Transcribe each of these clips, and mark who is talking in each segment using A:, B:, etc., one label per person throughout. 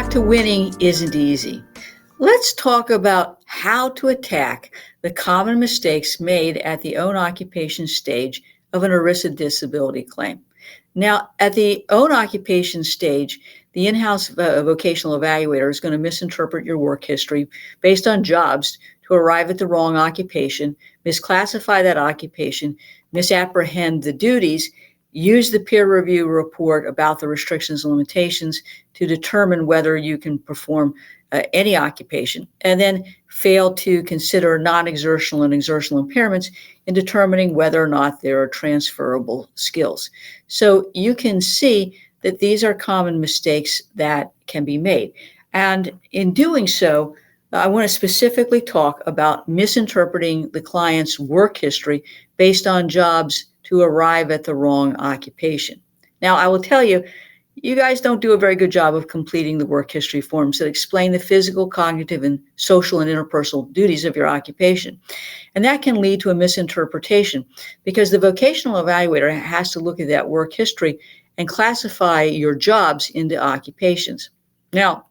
A: path to winning isn't easy. Let's talk about how to attack the common mistakes made at the own occupation stage of an ERISA disability claim. Now, at the own occupation stage, the in-house vocational evaluator is going to misinterpret your work history based on jobs to arrive at the wrong occupation, misclassify that occupation, misapprehend the duties, use the peer review report about the restrictions and limitations to determine whether you can perform any occupation, and then fail to consider non-exertional and exertional impairments in determining whether or not there are transferable skills. So you can see that these are common mistakes that can be made. And in doing so, I want to specifically talk about misinterpreting the client's work history based on jobs to arrive at the wrong occupation. Now, I will tell you, you guys don't do a very good job of completing the work history forms that explain the physical, cognitive, and social and interpersonal duties of your occupation. And that can lead to a misinterpretation because the vocational evaluator has to look at that work history and classify your jobs into occupations. Now,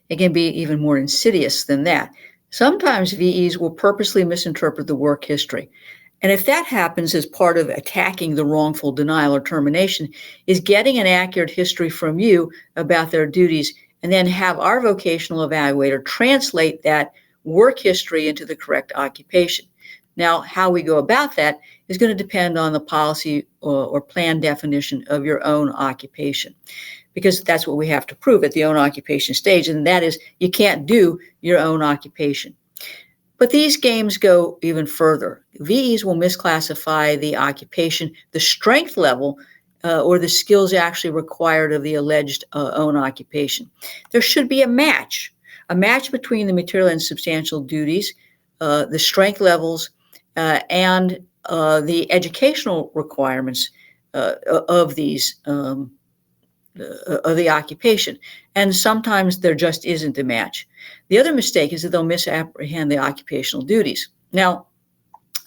A: it can be even more insidious than that. Sometimes VEs will purposely misinterpret the work history. And if that happens as part of attacking the wrongful denial or termination, is getting an accurate history from you about their duties and then have our vocational evaluator translate that work history into the correct occupation. Now, how we go about that is going to depend on the policy or plan definition of your own occupation, because that's what we have to prove at the own occupation stage, and that is you can't do your own occupation. But these games go even further. VEs will misclassify the occupation, the strength level, or the skills actually required of the alleged own occupation. There should be a match between the material and substantial duties, the strength levels, and the educational requirements of these of the occupation. And sometimes there just isn't a match. The other mistake is that they'll misapprehend the occupational duties. Now,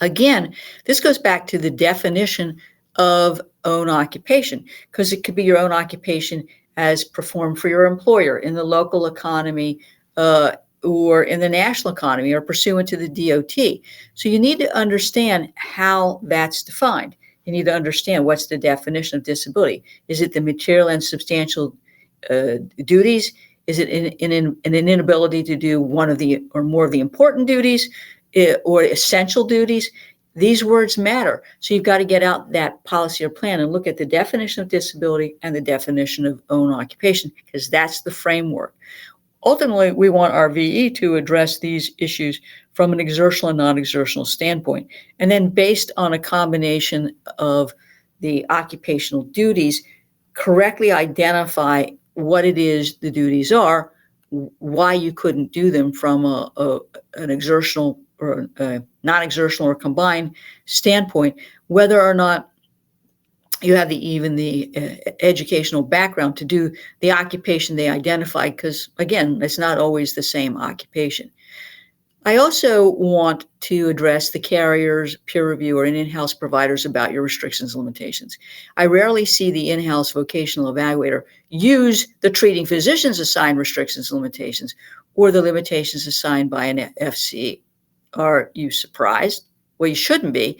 A: again, this goes back to the definition of own occupation, because it could be your own occupation as performed for your employer in the local economy or in the national economy or pursuant to the DOT. So you need to understand how that's defined. You need to understand what's the definition of disability. Is it the material and substantial duties? Is it an inability to do one of the or more of the important duties or essential duties? These words matter. So you've got to get out that policy or plan and look at the definition of disability and the definition of own occupation, because that's the framework. Ultimately, we want our VE to address these issues from an exertional and non-exertional standpoint. And then based on a combination of the occupational duties, correctly identify what it is the duties are, why you couldn't do them from an exertional or a non-exertional or combined standpoint, whether or not you have the educational background to do the occupation they identified, because again, it's not always the same occupation. I also want to address the carriers, peer reviewer, and in-house providers about your restrictions and limitations. I rarely see the in-house vocational evaluator use the treating physician's assigned restrictions and limitations or the limitations assigned by an FCE. Are you surprised? Well, you shouldn't be.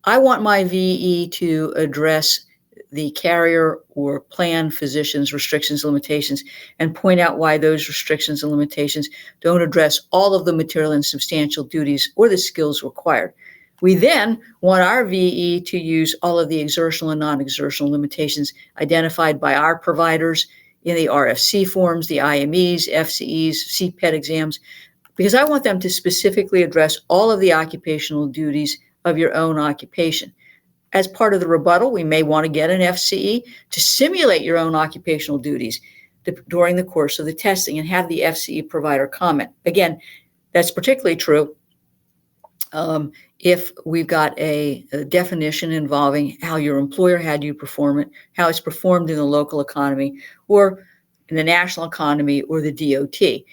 A: I want my VE to address the carrier or plan physician's restrictions and limitations and point out why those restrictions and limitations don't address all of the material and substantial duties or the skills required. We then want our VE to use all of the exertional and non-exertional limitations identified by our providers in the RFC forms, the IMEs, FCEs, CPET exams, because I want them to specifically address all of the occupational duties of your own occupation. As part of the rebuttal, we may want to get an FCE to simulate your own occupational duties during the course of the testing and have the FCE provider comment. Again, that's particularly true if we've got a definition involving how your employer had you perform it, how it's performed in the local economy or in the national economy or the DOT.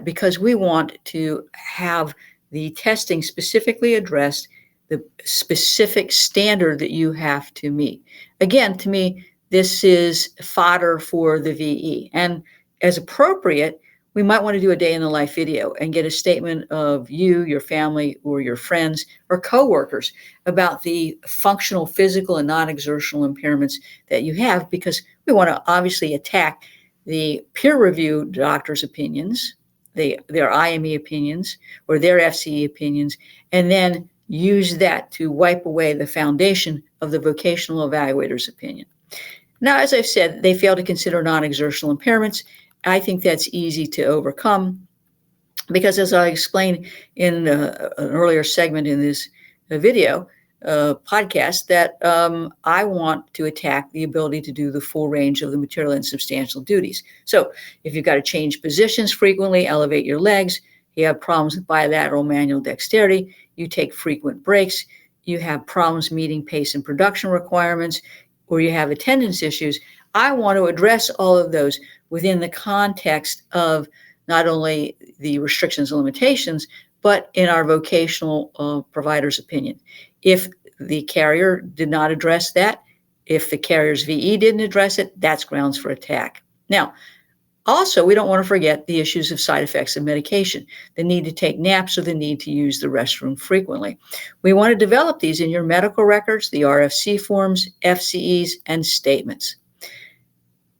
A: Because we want to have the testing specifically addressed the specific standard that you have to meet. Again, to me, this is fodder for the VE. And as appropriate, we might want to do a day in the life video and get a statement of you, your family, or your friends or coworkers about the functional, physical, and non-exertional impairments that you have, because we want to obviously attack the peer-reviewed doctors' opinions, their IME opinions, or their FCE opinions, and then use that to wipe away the foundation of the vocational evaluator's opinion. Now, as I've said, they fail to consider non-exertional impairments. I think that's easy to overcome because, as I explained in an earlier segment in this video podcast, that I want to attack the ability to do the full range of the material and substantial duties. So if you've got to change positions frequently, elevate your legs, you have problems with bilateral manual dexterity, you take frequent breaks, you have problems meeting pace and production requirements, or you have attendance issues, I want to address all of those within the context of not only the restrictions and limitations, but in our vocational provider's opinion. If the carrier did not address that, if the carrier's VE didn't address it, that's grounds for attack. Now, also, we don't want to forget the issues of side effects of medication, the need to take naps or the need to use the restroom frequently. We want to develop these in your medical records, the RFC forms, FCEs, and statements.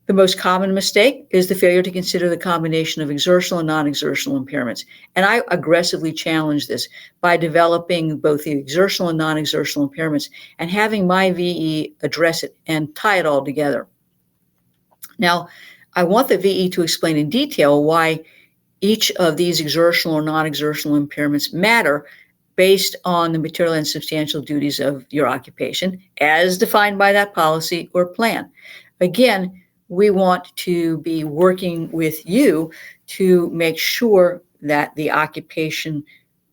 A: The most common mistake is the failure to consider the combination of exertional and non-exertional impairments. And I aggressively challenge this by developing both the exertional and non-exertional impairments and having my VE address it and tie it all together. Now, I want the VE to explain in detail why each of these exertional or non-exertional impairments matter based on the material and substantial duties of your occupation as defined by that policy or plan. Again, we want to be working with you to make sure that the occupation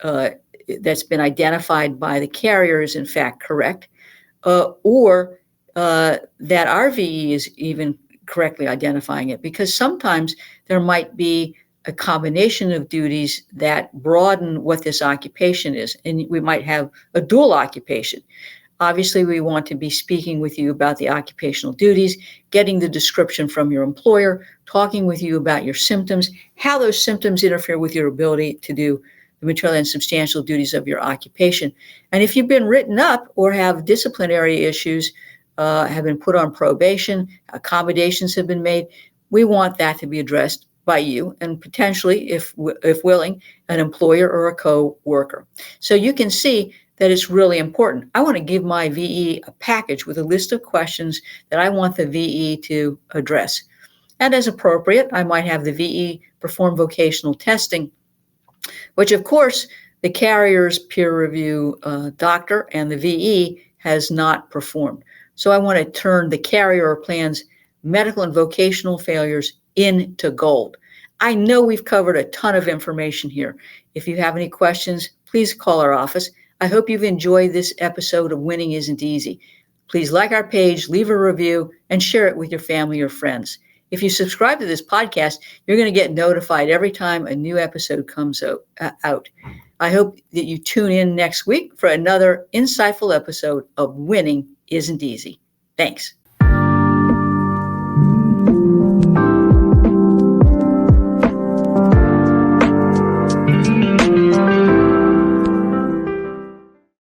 A: that's been identified by the carrier is in fact correct, or that our VE is even correctly identifying it, because sometimes there might be a combination of duties that broaden what this occupation is, and we might have a dual occupation. Obviously, we want to be speaking with you about the occupational duties, getting the description from your employer, talking with you about your symptoms, how those symptoms interfere with your ability to do the material and substantial duties of your occupation. And if you've been written up or have disciplinary issues, have been put on probation, accommodations have been made, we want that to be addressed by you and potentially, if willing, an employer or a co-worker. So you can see that it's really important. I want to give my VE a package with a list of questions that I want the VE to address. And as appropriate, I might have the VE perform vocational testing, which of course the carrier's peer review doctor and the VE has not performed. So I want to turn the carrier or plan's medical and vocational failures into gold. I know we've covered a ton of information here. If you have any questions, please call our office. I hope you've enjoyed this episode of Winning Isn't Easy. Please like our page, leave a review, and share it with your family or friends. If you subscribe to this podcast, you're going to get notified every time a new episode comes out. I hope that you tune in next week for another insightful episode of Winning Isn't Easy. Thanks.